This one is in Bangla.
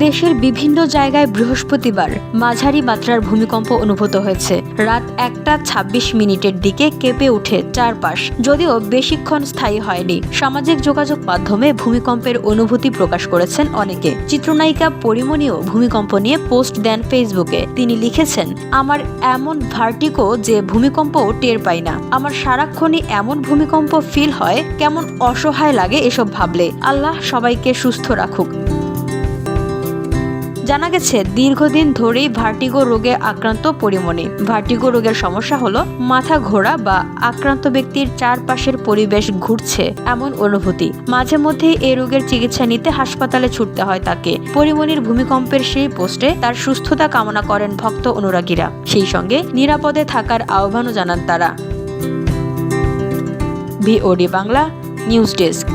দেশের বিভিন্ন জায়গায় বৃহস্পতিবার মাঝারি মাত্রার ভূমিকম্প অনুভূত হয়েছে। রাত 1:26 দিকে কেঁপে ওঠে চারপাশ, যদিও বেশিক্ষণ স্থায়ী হয়নি। সামাজিক যোগাযোগ মাধ্যমে ভূমিকম্পের অনুভূতি প্রকাশ করেছেন অনেকে। চিত্রনায়িকা পরিমণিও ভূমিকম্প নিয়ে পোস্ট দেন ফেসবুকে। তিনি লিখেছেন, আমার এমন ভার্টিগো যে ভূমিকম্পও টের পাই না। আমার সারাক্ষণই এমন ভূমিকম্প ফিল হয়, কেমন অসহায় লাগে এসব ভাবলে। আল্লাহ সবাইকে সুস্থ রাখুক। জানা গেছে, দীর্ঘদিন ধরেই ভার্টিগো রোগে আক্রান্ত পরিমণি। ভার্টিগো রোগের সমস্যা হলো মাথা ঘোরা বা আক্রান্ত ব্যক্তির চারপাশের পরিবেশ ঘুরছে এমন অনুভূতি। মাঝে মধ্যেই এই রোগের চিকিৎসা নিতে হাসপাতালে ছুটতে হয় তাকে। পরিমণির ভূমিকম্পের সেই পোস্টে তার সুস্থতা কামনা করেন ভক্ত অনুরাগীরা। সেই সঙ্গে নিরাপদে থাকার আহ্বানও জানান তারা। VOD Bangla news desk.